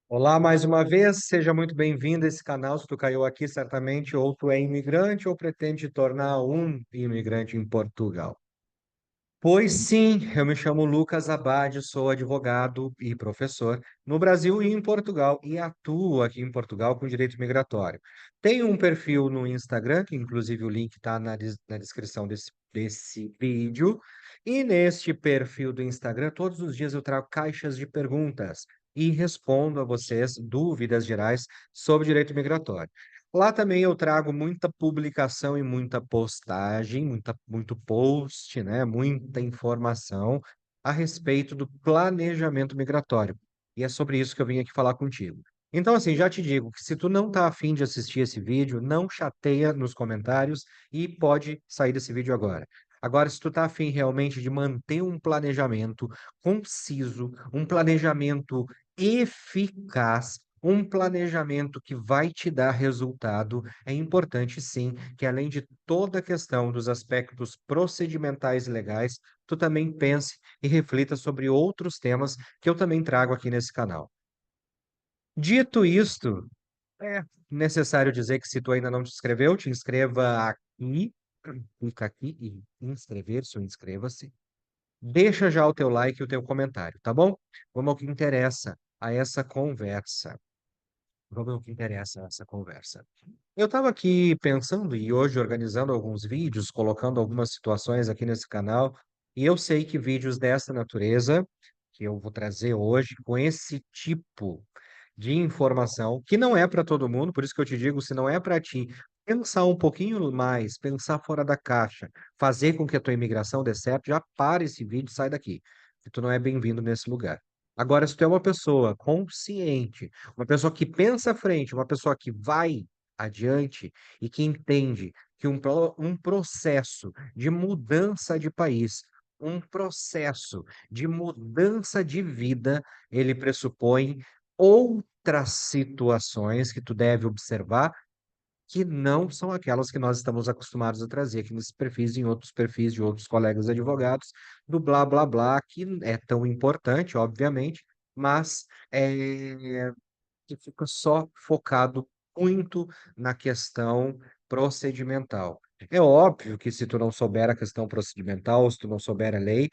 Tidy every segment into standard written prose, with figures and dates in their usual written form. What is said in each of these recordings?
Olá, mais uma vez, seja muito bem-vindo a esse canal. Se tu caiu aqui, certamente ou tu é imigrante ou pretende tornar um imigrante em Portugal. Pois sim, eu me chamo Lucas Abade, sou advogado e professor no Brasil e em Portugal e atuo aqui em Portugal com direito migratório. Tenho um perfil no Instagram, que inclusive o link está na descrição desse vídeo, e neste perfil do Instagram, todos os dias eu trago caixas de perguntas e respondo a vocês dúvidas gerais sobre direito migratório. Lá também eu trago muita publicação e muita postagem, muito post, né? Muita informação a respeito do planejamento migratório. E é sobre isso que eu vim aqui falar contigo. Então, assim, já te digo que se tu não tá afim de assistir esse vídeo, não chateia nos comentários e pode sair desse vídeo agora. Agora, se tu tá afim realmente de manter um planejamento conciso, um planejamento eficaz, um planejamento que vai te dar resultado, é importante sim que além de toda a questão dos aspectos procedimentais e legais, tu também pense e reflita sobre outros temas que eu também trago aqui nesse canal. Dito isto, é necessário dizer que se tu ainda não te inscreveu, te inscreva aqui, clica aqui em inscrever-se ou inscreva-se. Deixa já o teu like e o teu comentário, tá bom? Vamos ao que interessa a essa conversa. Vamos ao que interessa essa conversa. Eu estava aqui pensando e hoje organizando alguns vídeos, colocando algumas situações aqui nesse canal, e eu sei que vídeos dessa natureza, que eu vou trazer hoje, com esse tipo de informação, que não é para todo mundo, por isso que eu te digo, se não é para ti, pensar um pouquinho mais, pensar fora da caixa, fazer com que a tua imigração dê certo, já para esse vídeo e sai daqui, que tu não é bem-vindo nesse lugar. Agora, se tu é uma pessoa consciente, uma pessoa que pensa à frente, uma pessoa que vai adiante e que entende que um processo de mudança de país, um processo de mudança de vida, ele pressupõe outras situações que tu deve observar que não são aquelas que nós estamos acostumados a trazer aqui nesses perfis, em outros perfis de outros colegas advogados, do blá blá blá, que é tão importante, obviamente, mas que fica só focado muito na questão procedimental. É óbvio que se tu não souber a questão procedimental, se tu não souber a lei,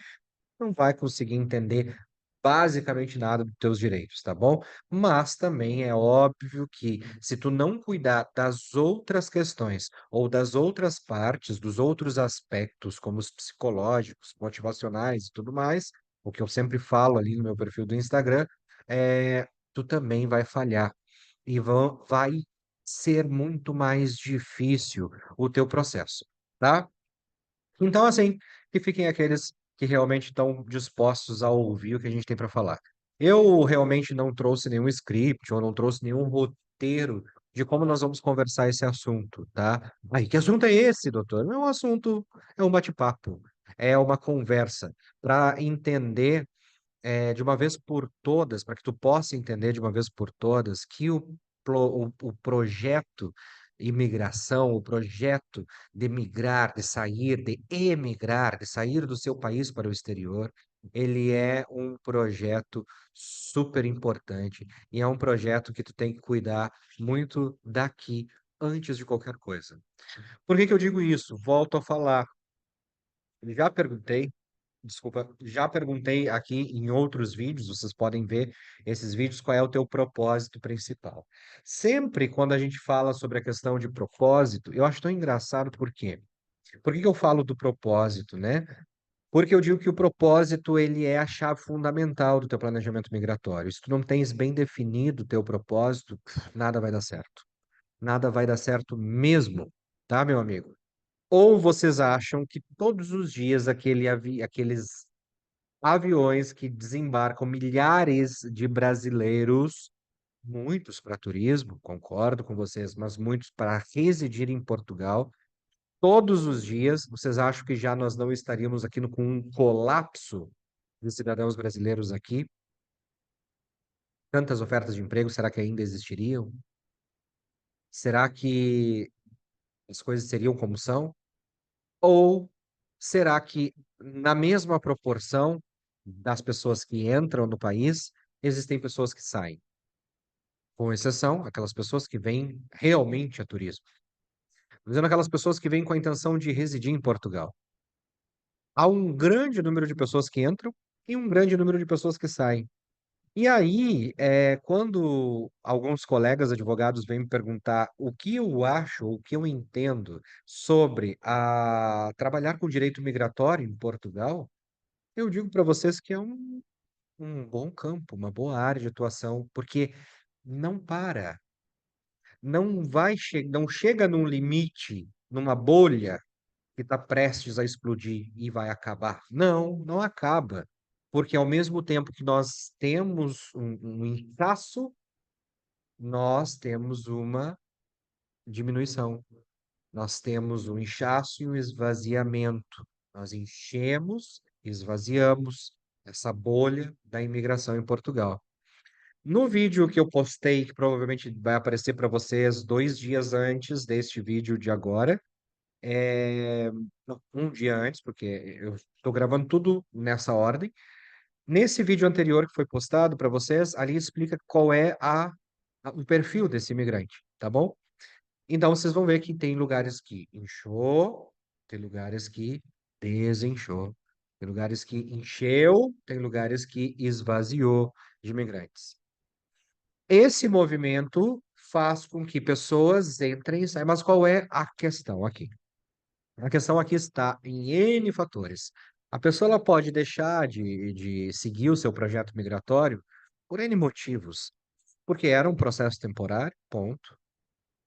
não vai conseguir entender basicamente nada dos teus direitos, tá bom? Mas também é óbvio que se tu não cuidar das outras questões ou das outras partes, dos outros aspectos, como os psicológicos, motivacionais e tudo mais, o que eu sempre falo ali no meu perfil do Instagram, tu também vai falhar e vai ser muito mais difícil o teu processo, tá? Então, assim, que fiquem aqueles que realmente estão dispostos a ouvir o que a gente tem para falar. Eu realmente não trouxe nenhum script ou não trouxe nenhum roteiro de como nós vamos conversar esse assunto, tá? Aí, que assunto é esse, doutor? É um assunto, é um bate-papo, é uma conversa para entender de uma vez por todas, para que tu possa entender de uma vez por todas que o projeto imigração, o projeto de migrar, de sair, de emigrar, de sair do seu país para o exterior, ele é um projeto super importante e é um projeto que tu tem que cuidar muito daqui antes de qualquer coisa. Por que que eu digo isso? Volto a falar. Já perguntei Desculpa, já perguntei aqui em outros vídeos, vocês podem ver esses vídeos, qual é o teu propósito principal. Sempre quando a gente fala sobre a questão de propósito, eu acho tão engraçado por quê? Por que que eu falo do propósito, né? Porque eu digo que o propósito, ele é a chave fundamental do teu planejamento migratório. Se tu não tens bem definido o teu propósito, nada vai dar certo. Nada vai dar certo mesmo, tá, meu amigo? Ou vocês acham que todos os dias aqueles aviões que desembarcam milhares de brasileiros, muitos para turismo, concordo com vocês, mas muitos para residir em Portugal. Todos os dias, vocês acham que já nós não estaríamos aqui com um colapso de cidadãos brasileiros aqui? Tantas ofertas de emprego, será que ainda existiriam? Será que as coisas seriam como são? Ou será que, na mesma proporção das pessoas que entram no país, existem pessoas que saem? com exceção aquelas pessoas que vêm realmente a turismo. Tô dizendo aquelas pessoas que vêm com a intenção de residir em Portugal. Há um grande número de pessoas que entram e um grande número de pessoas que saem. E aí, quando alguns colegas advogados vêm me perguntar o que eu acho, o que eu entendo sobre trabalhar com direito migratório em Portugal, eu digo para vocês que é um bom campo, uma boa área de atuação, porque não para, não chega num limite, numa bolha que está prestes a explodir e vai acabar. Não, não acaba. Porque ao mesmo tempo que nós temos um inchaço, nós temos uma diminuição. Nós temos um inchaço e um esvaziamento. Nós enchemos, esvaziamos essa bolha da imigração em Portugal. No vídeo que eu postei, que provavelmente vai aparecer para vocês 2 dias antes deste vídeo de agora, não, um dia antes, porque eu estou gravando tudo nessa ordem. Nesse vídeo anterior que foi postado para vocês, ali explica qual é o perfil desse imigrante, tá bom? Então vocês vão ver que tem lugares que inchou, tem lugares que desinchou, tem lugares que encheu, tem lugares que esvaziou de imigrantes. Esse movimento faz com que pessoas entrem e saiam. Mas qual é a questão aqui? A questão aqui está em N fatores. A pessoa ela pode deixar de seguir o seu projeto migratório por N motivos. Porque era um processo temporário, ponto.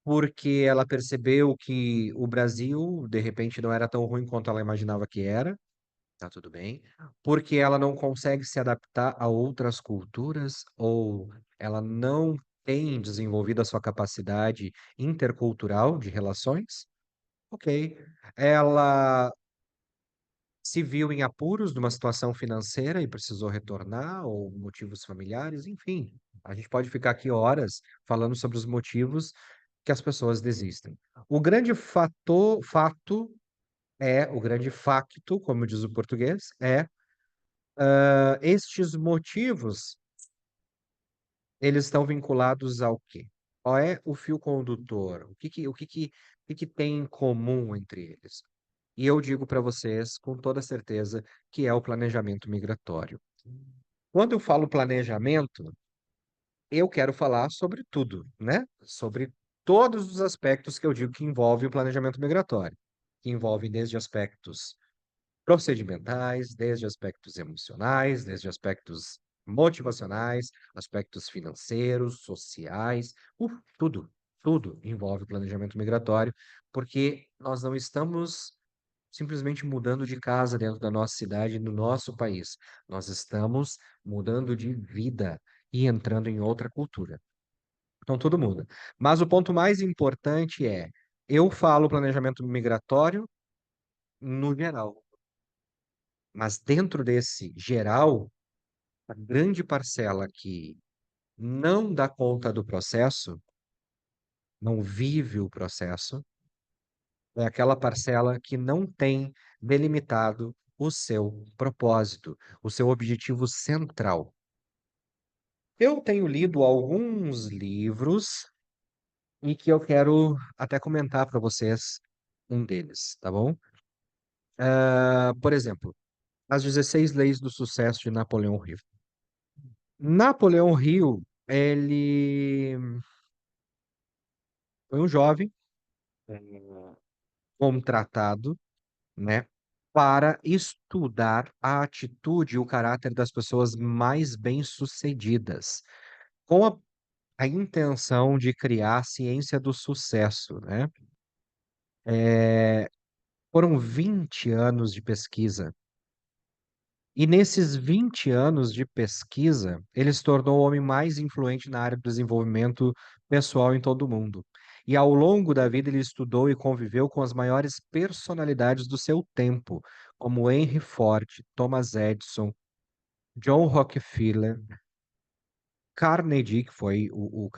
Porque ela percebeu que o Brasil, de repente, não era tão ruim quanto ela imaginava que era, tá tudo bem. Porque ela não consegue se adaptar a outras culturas, ou ela não tem desenvolvido a sua capacidade intercultural de relações. Ok. Ela se viu em apuros numa situação financeira e precisou retornar, ou motivos familiares, enfim. A gente pode ficar aqui horas falando sobre os motivos que as pessoas desistem. O grande fato o grande facto, como diz o português, estes motivos, eles estão vinculados ao quê? Qual é o fio condutor? O que que tem em comum entre eles? E eu digo para vocês, com toda certeza, que é o planejamento migratório. Quando eu falo planejamento, eu quero falar sobre tudo, né? Sobre todos os aspectos que eu digo que envolve o planejamento migratório, que envolve desde aspectos procedimentais, desde aspectos emocionais, desde aspectos motivacionais, aspectos financeiros, sociais, tudo, tudo envolve o planejamento migratório, porque nós não estamos simplesmente mudando de casa dentro da nossa cidade, no nosso país. Nós estamos mudando de vida e entrando em outra cultura. Então, tudo muda. Mas o ponto mais importante eu falo planejamento migratório no geral, mas dentro desse geral, a grande parcela que não dá conta do processo, não vive o processo, é aquela parcela que não tem delimitado o seu propósito, o seu objetivo central. Eu tenho lido alguns livros e que eu quero até comentar para vocês um deles, tá bom? Por exemplo, As 16 Leis do Sucesso de Napoleão Hill. Napoleão Hill, ele foi um jovem contratado, né, para estudar a atitude e o caráter das pessoas mais bem-sucedidas, com a intenção de criar a ciência do sucesso, né? Foram 20 anos de pesquisa. E nesses 20 anos de pesquisa, ele se tornou o homem mais influente na área do desenvolvimento pessoal em todo o mundo. E ao longo da vida, ele estudou e conviveu com as maiores personalidades do seu tempo, como Henry Ford, Thomas Edison, John Rockefeller, Carnegie, que foi o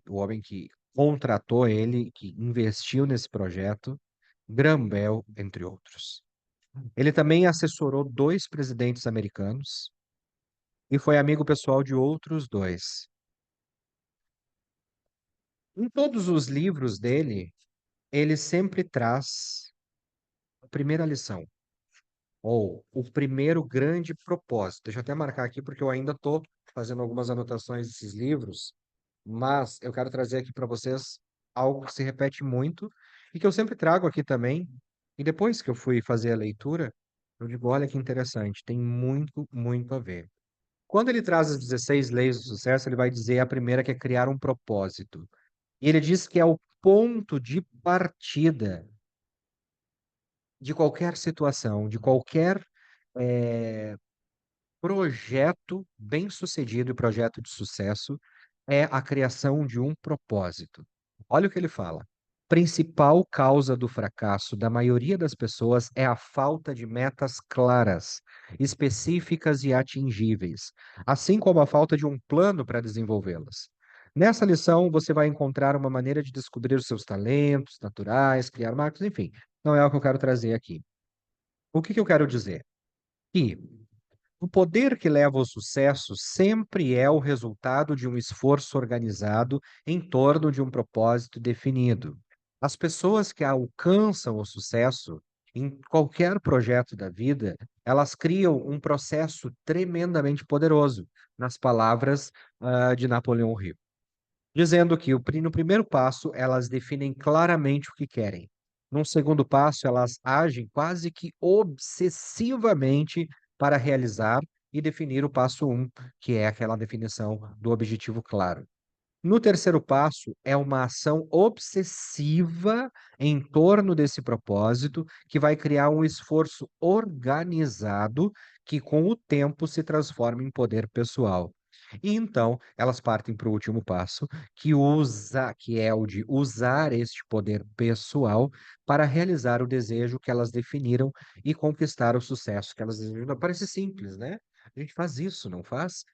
homem que contratou ele, que investiu nesse projeto, Graham Bell, entre outros. Ele também assessorou 2 presidentes americanos e foi amigo pessoal de outros 2. Em todos os livros dele, ele sempre traz a primeira lição, ou o primeiro grande propósito. Deixa eu até marcar aqui, porque eu ainda estou fazendo algumas anotações desses livros, mas eu quero trazer aqui para vocês algo que se repete muito e que eu sempre trago aqui também. E depois que eu fui fazer a leitura, eu digo, olha que interessante, tem muito, muito a ver. Quando ele traz as 16 leis do sucesso, ele vai dizer a primeira que é criar um propósito. E ele diz que é o ponto de partida de qualquer situação, de qualquer eh, projeto bem-sucedido e projeto de sucesso, é a criação de um propósito. Olha o que ele fala. Principal causa do fracasso da maioria das pessoas é a falta de metas claras, específicas e atingíveis, assim como a falta de um plano para desenvolvê-las. Nessa lição, você vai encontrar uma maneira de descobrir os seus talentos naturais, criar marcos, enfim. Não é o que eu quero trazer aqui. O que que eu quero dizer? Que o poder que leva ao sucesso sempre é o resultado de um esforço organizado em torno de um propósito definido. As pessoas que alcançam o sucesso em qualquer projeto da vida, elas criam um processo tremendamente poderoso, nas palavras, de Napoleão Hill, dizendo que no primeiro passo elas definem claramente o que querem. Num segundo passo, elas agem quase que obsessivamente para realizar e definir o passo um, que é aquela definição do objetivo claro. No terceiro passo, é uma ação obsessiva em torno desse propósito, que vai criar um esforço organizado que, com o tempo, se transforma em poder pessoal. E então, elas partem para o último passo, que é o de usar este poder pessoal para realizar o desejo que elas definiram e conquistar o sucesso que elas desejam. Parece simples, né? A gente faz isso, não faz?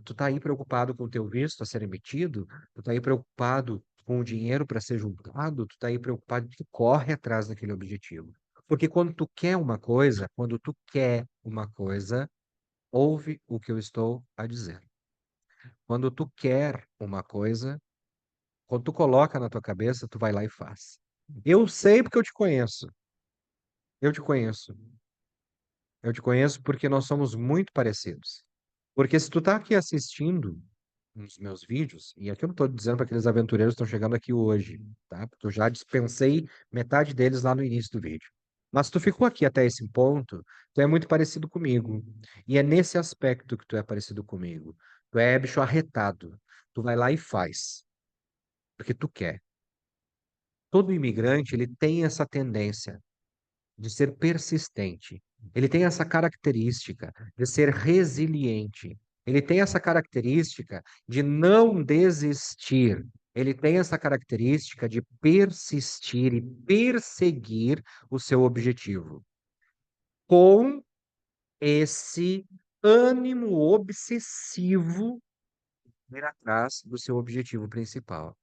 Tu tá aí preocupado com o teu visto a ser emitido, tu tá aí preocupado com o dinheiro para ser juntado, tu tá aí preocupado, tu corre atrás daquele objetivo. Porque quando tu quer uma coisa, ouve o que eu estou a dizer. Quando tu quer uma coisa, quando tu coloca na tua cabeça, tu vai lá e faz. Eu sei porque eu te conheço. Eu te conheço. Eu te conheço porque nós somos muito parecidos. Porque se tu tá aqui assistindo nos meus vídeos, e aqui eu não estou dizendo para aqueles aventureiros que estão chegando aqui hoje, tá? Porque eu já dispensei metade deles lá no início do vídeo. Mas tu ficou aqui até esse ponto, tu é muito parecido comigo. E é nesse aspecto que tu é parecido comigo. Tu é bicho arretado. Tu vai lá e faz, porque tu quer. Todo imigrante, ele tem essa tendência de ser persistente. Ele tem essa característica de ser resiliente. Ele tem essa característica de não desistir. Ele tem essa característica de persistir e perseguir o seu objetivo com esse ânimo obsessivo de ir atrás do seu objetivo principal.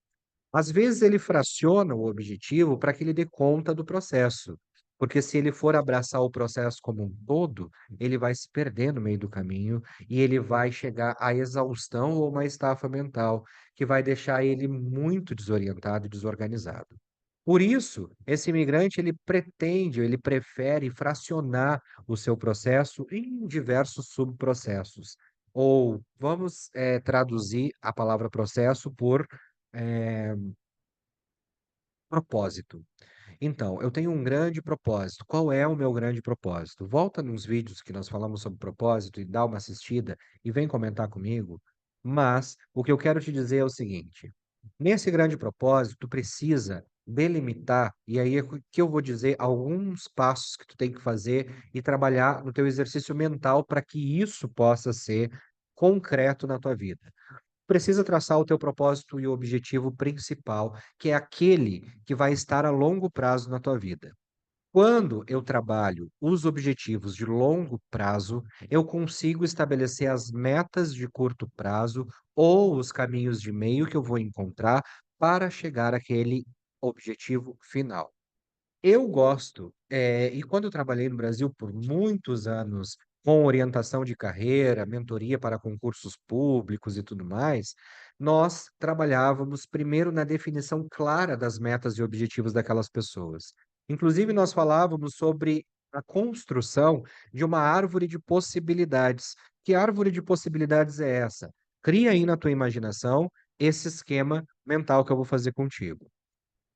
Às vezes ele fraciona o objetivo para que ele dê conta do processo, porque se ele for abraçar o processo como um todo, ele vai se perder no meio do caminho e ele vai chegar à exaustão ou uma estafa mental, que vai deixar ele muito desorientado e desorganizado. Por isso, esse imigrante ele prefere fracionar o seu processo em diversos subprocessos. Ou vamos traduzir a palavra processo por eh, propósito. Então, eu tenho um grande propósito. Qual é o meu grande propósito? Volta nos vídeos que nós falamos sobre propósito e dá uma assistida e vem comentar comigo. Mas o que eu quero te dizer é o seguinte: nesse grande propósito, tu precisa delimitar, e aí é que eu vou dizer alguns passos que tu tem que fazer e trabalhar no teu exercício mental para que isso possa ser concreto na tua vida. Precisa traçar o teu propósito e o objetivo principal, que é aquele que vai estar a longo prazo na tua vida. Quando eu trabalho os objetivos de longo prazo, eu consigo estabelecer as metas de curto prazo ou os caminhos de meio que eu vou encontrar para chegar àquele objetivo final. Eu gosto, e quando eu trabalhei no Brasil por muitos anos com orientação de carreira, mentoria para concursos públicos e tudo mais, nós trabalhávamos primeiro na definição clara das metas e objetivos daquelas pessoas. Inclusive, nós falávamos sobre a construção de uma árvore de possibilidades. Que árvore de possibilidades é essa? Cria aí na tua imaginação esse esquema mental que eu vou fazer contigo.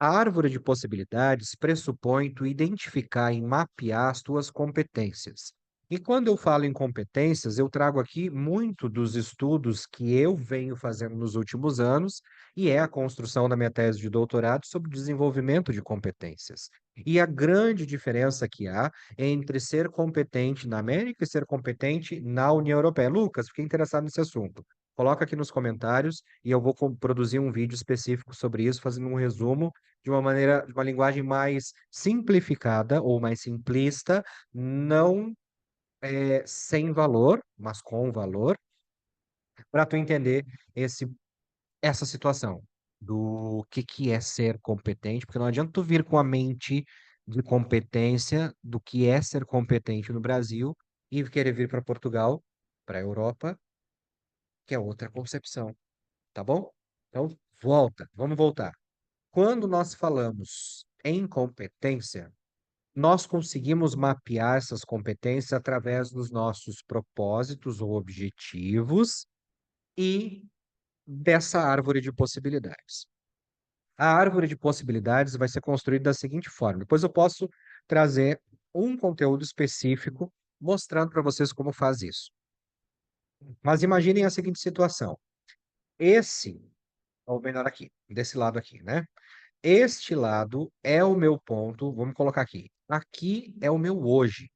A árvore de possibilidades pressupõe tu identificar e mapear as tuas competências. E quando eu falo em competências, eu trago aqui muito dos estudos que eu venho fazendo nos últimos anos, e é a construção da minha tese de doutorado sobre desenvolvimento de competências. E a grande diferença que há entre ser competente na América e ser competente na União Europeia. Lucas, fiquei interessado nesse assunto. Coloca aqui nos comentários e eu vou produzir um vídeo específico sobre isso, fazendo um resumo de uma maneira, de uma linguagem mais simplificada ou mais simplista, não sem valor, mas com valor, para tu entender esse, essa situação do que é ser competente, porque não adianta tu vir com a mente de competência do que é ser competente no Brasil e querer vir para Portugal, para a Europa, que é outra concepção, tá bom? Então, vamos voltar. Quando nós falamos em competência, nós conseguimos mapear essas competências através dos nossos propósitos ou objetivos e dessa árvore de possibilidades. A árvore de possibilidades vai ser construída da seguinte forma. Depois eu posso trazer um conteúdo específico mostrando para vocês como faz isso. Mas imaginem a seguinte situação. Esse, ou melhor aqui, desse lado aqui, né? Este lado é o meu ponto, vamos colocar aqui. Aqui é o meu hoje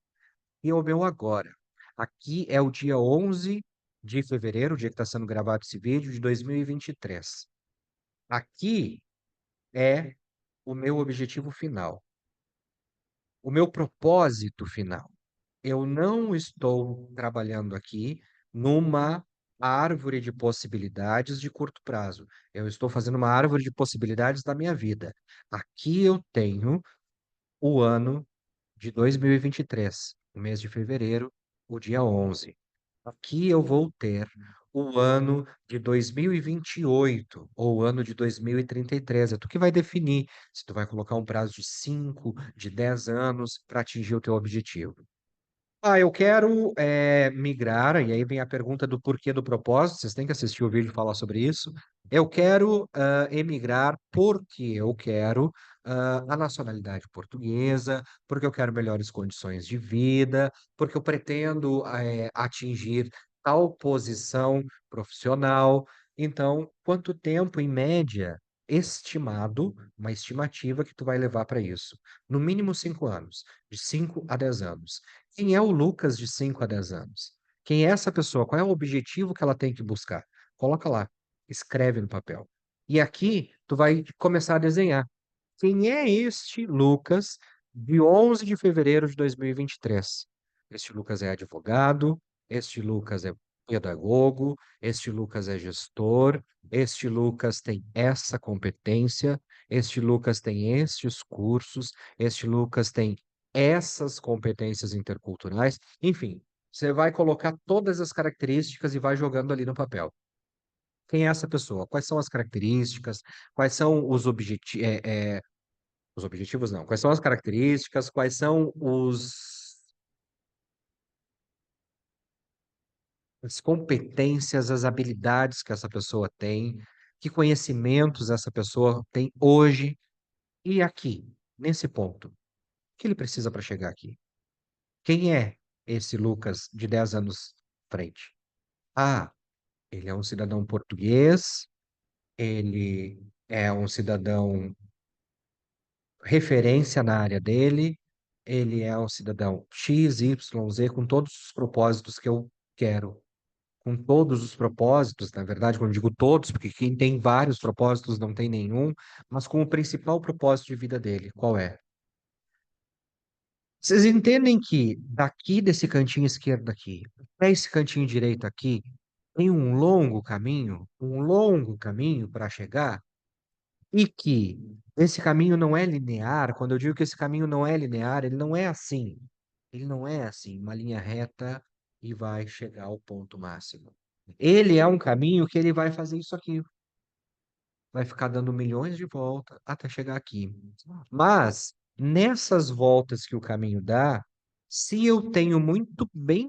e é o meu agora. Aqui é o dia 11 de fevereiro, o dia que está sendo gravado esse vídeo, de 2023. Aqui é o meu objetivo final, o meu propósito final. Eu não estou trabalhando aqui numa árvore de possibilidades de curto prazo. Eu estou fazendo uma árvore de possibilidades da minha vida. Aqui eu tenho o ano de 2023, o mês de fevereiro, o dia 11. Aqui eu vou ter o ano de 2028 ou o ano de 2033. É tu que vai definir se tu vai colocar um prazo de 5, de 10 anos para atingir o teu objetivo. Ah, eu quero migrar, e aí vem a pergunta do porquê do propósito, vocês têm que assistir o vídeo e falar sobre isso. Eu quero emigrar porque eu quero a nacionalidade portuguesa, porque eu quero melhores condições de vida, porque eu pretendo atingir tal posição profissional. Então, quanto tempo, em média, estimado, uma estimativa que tu vai levar para isso? No mínimo 5 anos, de 5 a 10 anos. Quem é o Lucas de 5 a 10 anos? Quem é essa pessoa? Qual é o objetivo que ela tem que buscar? Coloca lá, escreve no papel. E aqui tu vai começar a desenhar. Quem é este Lucas de 11 de fevereiro de 2023? Este Lucas é advogado, este Lucas é pedagogo, este Lucas é gestor, este Lucas tem essa competência, este Lucas tem estes cursos, este Lucas tem essas competências interculturais. Enfim, você vai colocar todas as características e vai jogando ali no papel. Quem é essa pessoa? Quais são as características? Quais são os objetivos não. Quais são as características? Quais são as competências, as habilidades que essa pessoa tem? Que conhecimentos essa pessoa tem hoje e aqui, nesse ponto? O que ele precisa para chegar aqui? Quem é esse Lucas de 10 anos à frente? Ah, ele é um cidadão português, ele é um cidadão referência na área dele, ele é um cidadão X, Y, Z, com todos os propósitos que eu quero. Com todos os propósitos, na verdade, quando eu digo todos, porque quem tem vários propósitos não tem nenhum, mas com o principal propósito de vida dele, qual é? Vocês entendem que daqui desse cantinho esquerdo aqui, até esse cantinho direito aqui, tem um longo caminho para chegar, e que esse caminho não é linear. Quando eu digo que esse caminho não é linear, ele não é assim. Ele não é assim, uma linha reta. e vai chegar ao ponto máximo. Ele é um caminho que ele vai fazer isso aqui, vai ficar dando milhões de voltas até chegar aqui. Mas nessas voltas que o caminho dá, se eu tenho muito bem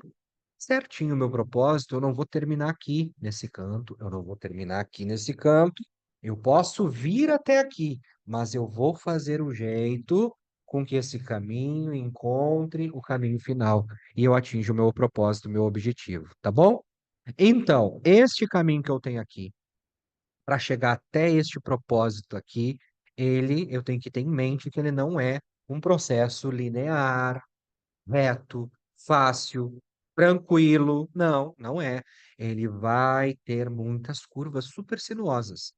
certinho o meu propósito, eu não vou terminar aqui nesse canto, eu não vou terminar aqui nesse canto. Eu posso vir até aqui, mas eu vou fazer o jeito com que esse caminho encontre o caminho final e eu atinja o meu propósito, o meu objetivo, tá bom? Então, este caminho que eu tenho aqui, para chegar até este propósito aqui, eu tenho que ter em mente que ele não é um processo linear, reto, fácil, tranquilo. Não, não é. Ele vai ter muitas curvas super sinuosas.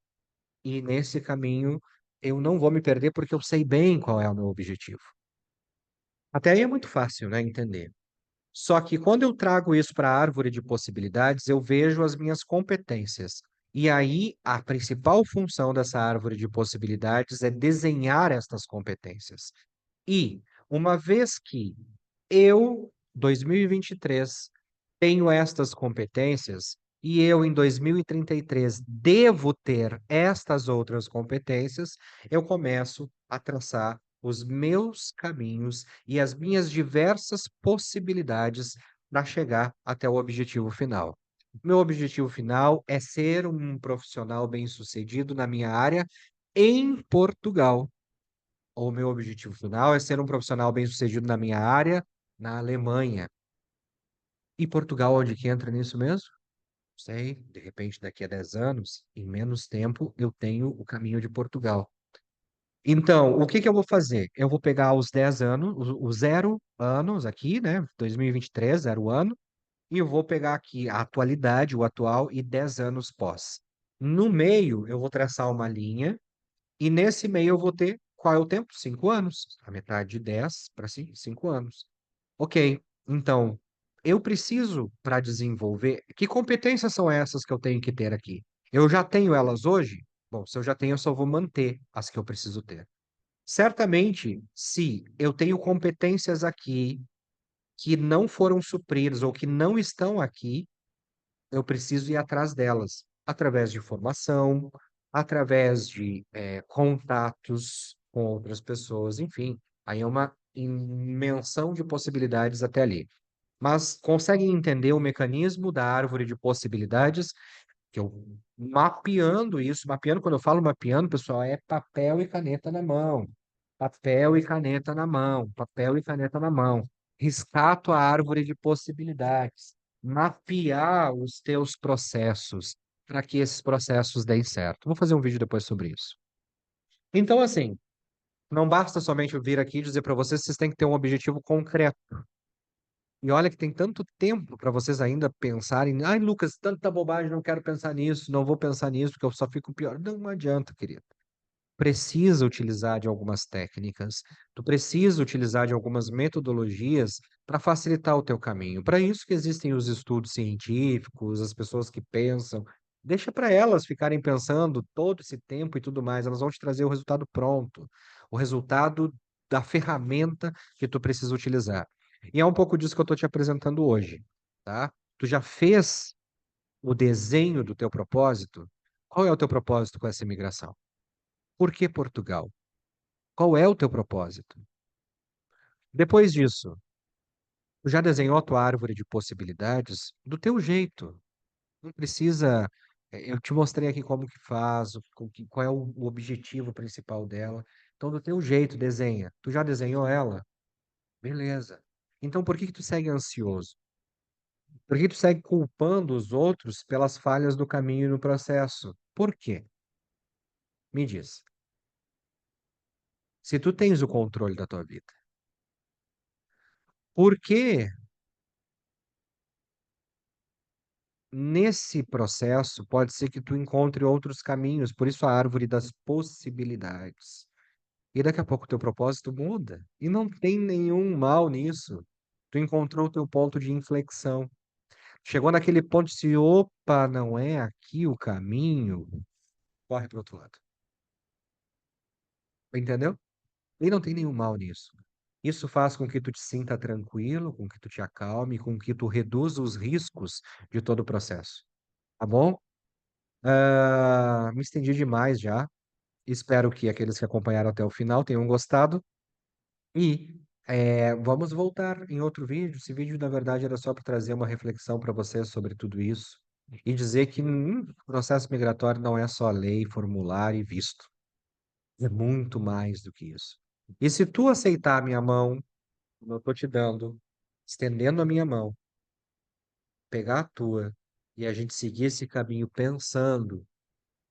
E nesse caminho eu não vou me perder porque eu sei bem qual é o meu objetivo. Até aí é muito fácil, né, entender. Só que quando eu trago isso para a árvore de possibilidades, eu vejo as minhas competências. E aí, a principal função dessa árvore de possibilidades é desenhar estas competências. E, uma vez que eu, 2023, tenho estas competências, e eu, em 2033, devo ter estas outras competências, eu começo a traçar os meus caminhos e as minhas diversas possibilidades para chegar até o objetivo final. Meu objetivo final é ser um profissional bem-sucedido na minha área em Portugal. O meu objetivo final é ser um profissional bem-sucedido na minha área na Alemanha. E Portugal, onde que entra nisso mesmo? Sei, de repente daqui a 10 anos, em menos tempo, eu tenho o caminho de Portugal. Então, o que que eu vou fazer? Eu vou pegar os 10 anos, os 0 anos aqui, né? 2023, 0 ano, e eu vou pegar aqui a atualidade, o atual e 10 anos pós. No meio, eu vou traçar uma linha, e nesse meio eu vou ter qual é o tempo? 5 anos. A metade de 10 para 5 anos. Ok, então, eu preciso, para desenvolver, que competências são essas que eu tenho que ter aqui? Eu já tenho elas hoje? Bom, se eu já tenho, eu só vou manter as que eu preciso ter. Certamente, se eu tenho competências aqui que não foram supridas ou que não estão aqui, eu preciso ir atrás delas, através de formação, através de contatos com outras pessoas, enfim, aí é uma imensão de possibilidades até ali. Mas conseguem entender o mecanismo da árvore de possibilidades que eu mapeando isso, mapeando, quando eu falo mapeando, pessoal, é papel e caneta na mão. Papel e caneta na mão, papel e caneta na mão. Riscato a árvore de possibilidades. Mapear os teus processos para que esses processos deem certo. Vou fazer um vídeo depois sobre isso. Então, assim, não basta somente eu vir aqui e dizer para vocês, vocês têm que ter um objetivo concreto. E olha que tem tanto tempo para vocês ainda pensarem, ai, Lucas, tanta bobagem, não quero pensar nisso, não vou pensar nisso, porque eu só fico pior. Não, não adianta, querido. Precisa utilizar de algumas técnicas, tu precisa utilizar de algumas metodologias para facilitar o teu caminho. Para isso que existem os estudos científicos, as pessoas que pensam. Deixa para elas ficarem pensando todo esse tempo e tudo mais, elas vão te trazer o resultado pronto, o resultado da ferramenta que tu precisa utilizar. E é um pouco disso que eu estou te apresentando hoje, tá? Tu já fez o desenho do teu propósito? Qual é o teu propósito com essa imigração? Por que Portugal? Qual é o teu propósito? Depois disso, tu já desenhou a tua árvore de possibilidades do teu jeito. Não precisa. Eu te mostrei aqui como que faz, qual é o objetivo principal dela. Então, do teu jeito, desenha. Tu já desenhou ela? Beleza. Então, por que que tu segue ansioso? Por que tu segue culpando os outros pelas falhas do caminho e no processo? Por quê? Me diz. Se tu tens o controle da tua vida, por que nesse processo pode ser que tu encontre outros caminhos, por isso a árvore das possibilidades. E daqui a pouco o teu propósito muda. E não tem nenhum mal nisso. Tu encontrou o teu ponto de inflexão. Chegou naquele ponto de se, opa, não é aqui o caminho, corre para o outro lado. Entendeu? E não tem nenhum mal nisso. Isso faz com que tu te sinta tranquilo, com que tu te acalme, com que tu reduza os riscos de todo o processo, tá bom? Me estendi demais já. Espero que aqueles que acompanharam até o final tenham gostado. E vamos voltar em outro vídeo. Esse vídeo, na verdade, era só para trazer uma reflexão para vocês sobre tudo isso e dizer que processo migratório não é só lei, formulário e visto. É muito mais do que isso. E se tu aceitar a minha mão, como eu estou te dando, estendendo a minha mão, pegar a tua e a gente seguir esse caminho pensando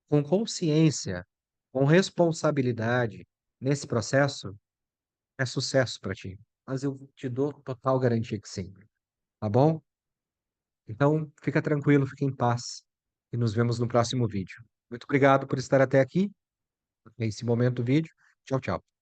com consciência, com responsabilidade nesse processo, é sucesso para ti. Mas eu te dou total garantia que sim, tá bom? Então, fica tranquilo, fica em paz e nos vemos no próximo vídeo. Muito obrigado por estar até aqui, nesse momento do vídeo. Tchau, tchau.